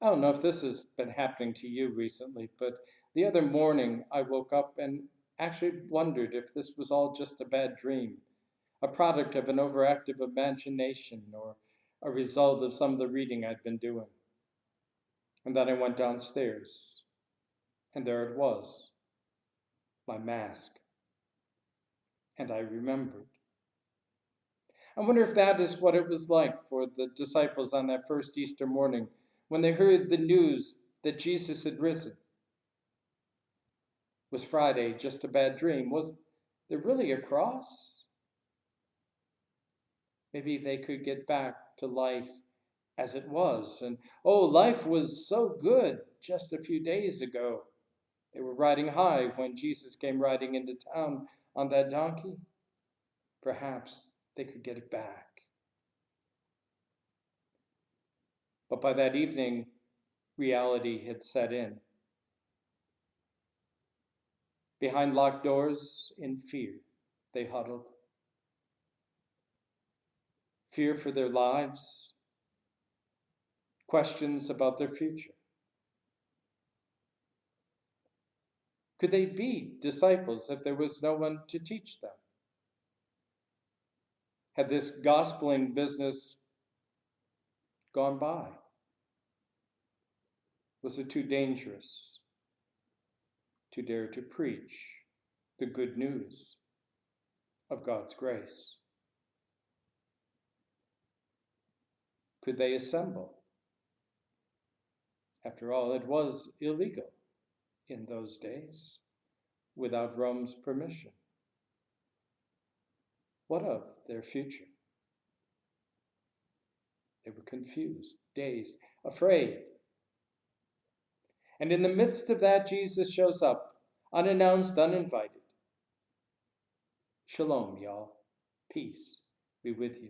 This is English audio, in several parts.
I don't know if this has been happening to you recently, but the other morning I woke up and actually wondered if this was all just a bad dream, a product of an overactive imagination or a result of some of the reading I'd been doing. And then I went downstairs, and there it was, my mask, and I remembered. I wonder if that is what it was like for the disciples on that first Easter morning when they heard the news that Jesus had risen. Was Friday just a bad dream? Was there really a cross? Maybe they could get back to life as it was. And oh, life was so good just a few days ago. They were riding high when Jesus came riding into town on that donkey. Perhaps they could get it back. But by that evening, reality had set in. Behind locked doors, in fear, they huddled. Fear for their lives, questions about their future. Could they be disciples if there was no one to teach them? Had this gospeling business gone by? Was it too dangerous to dare to preach the good news of God's grace? Could they assemble? After all, it was illegal in those days without Rome's permission. What of their future? They were confused, dazed, afraid. And in the midst of that, Jesus shows up, unannounced, uninvited. Shalom, y'all. Peace be with you.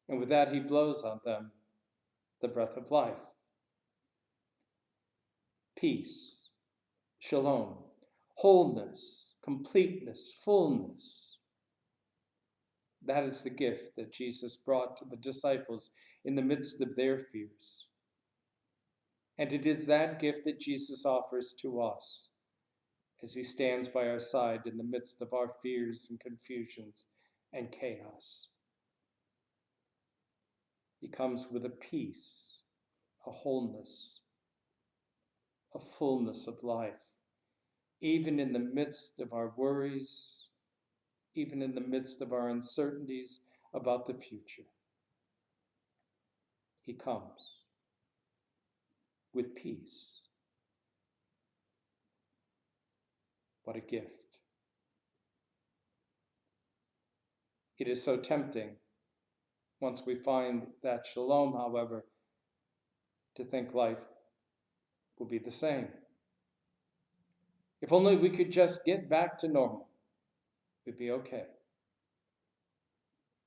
And with that, he blows on them the breath of life. Peace, shalom, wholeness, completeness, fullness. That is the gift that Jesus brought to the disciples in the midst of their fears. And it is that gift that Jesus offers to us as he stands by our side in the midst of our fears and confusions and chaos. He comes with a peace, a wholeness, a fullness of life, even in the midst of our worries, even in the midst of our uncertainties about the future. He comes with peace. What a gift. It is so tempting, once we find that shalom, however, to think life will be the same. If only we could just get back to normal, we'd be okay.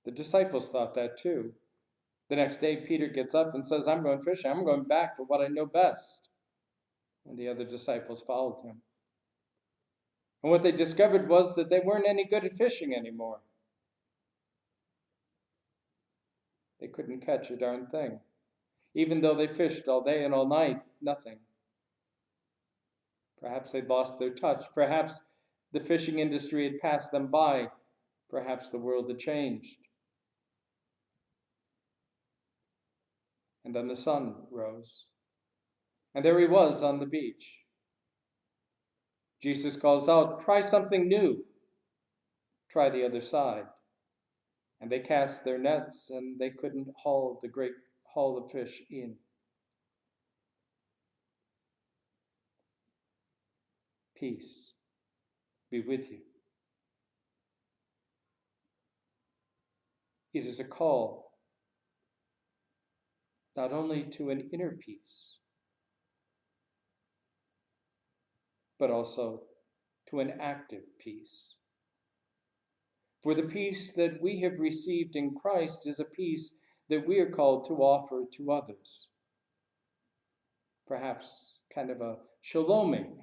The disciples thought that too. The next day, Peter gets up and says, I'm going fishing. I'm going back to what I know best. And the other disciples followed him. And what they discovered was that they weren't any good at fishing anymore. They couldn't catch a darn thing. Even though they fished all day and all night, nothing. Perhaps they'd lost their touch. Perhaps the fishing industry had passed them by. Perhaps the world had changed. And then the sun rose. And there he was on the beach. Jesus calls out, try something new. Try the other side. And they cast their nets, and they couldn't haul the great haul of fish in. Peace be with you. It is a call not only to an inner peace, but also to an active peace. For the peace that we have received in Christ is a peace that we are called to offer to others. Perhaps kind of a shaloming.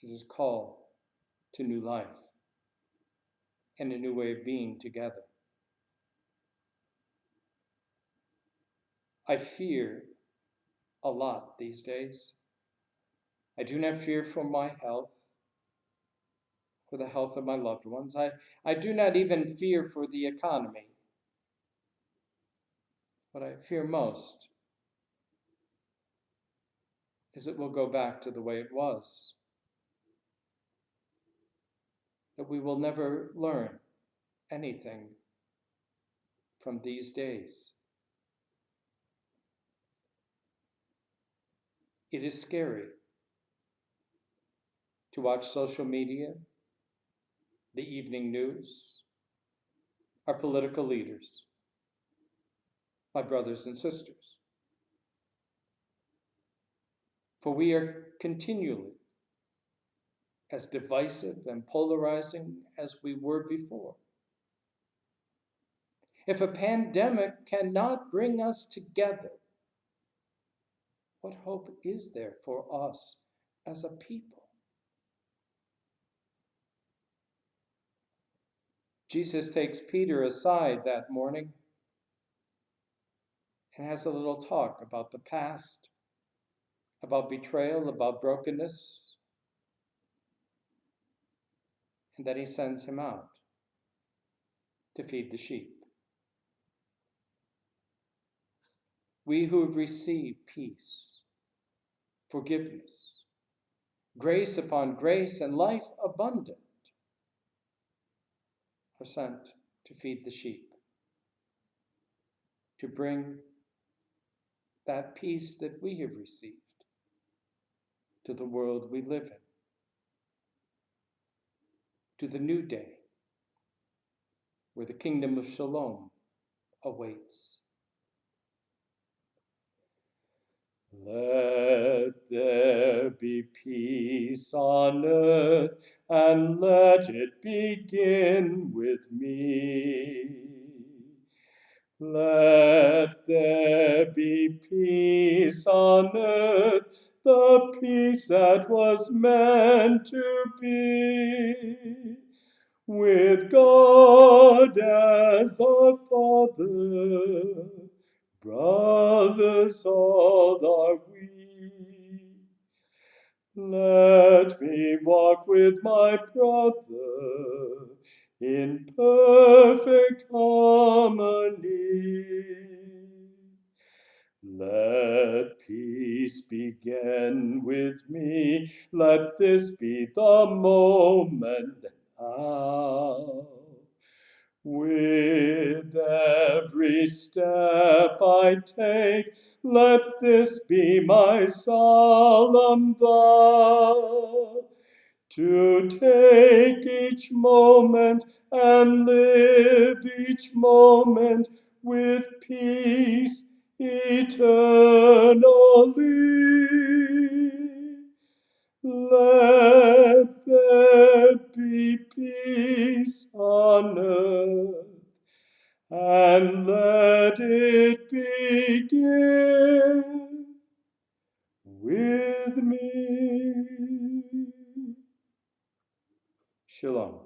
It is a call to new life and a new way of being together. I fear a lot these days. I do not fear for my health, for the health of my loved ones. I do not even fear for the economy. What I fear most is it will go back to the way it was, that we will never learn anything from these days. It is scary to watch social media, the evening news, our political leaders, my brothers and sisters. For we are continually as divisive and polarizing as we were before. If a pandemic cannot bring us together, what hope is there for us as a people? Jesus takes Peter aside that morning and has a little talk about the past, about betrayal, about brokenness, and then he sends him out to feed the sheep. We who have received peace, forgiveness, grace upon grace, and life abundant are sent to feed the sheep, to bring that peace that we have received to the world we live in, to the new day where the kingdom of Shalom awaits. Let there be peace on earth, and let it begin with me. Let there be peace on earth, the peace that was meant to be, with God as our Father, brothers all are we. Let me walk with my brother in perfect harmony. Let peace begin with me. Let this be the moment now. With every step I take, let this be my solemn vow, to take each moment and live each moment with peace eternally. Let there be peace on earth, and let it begin with me. Shalom.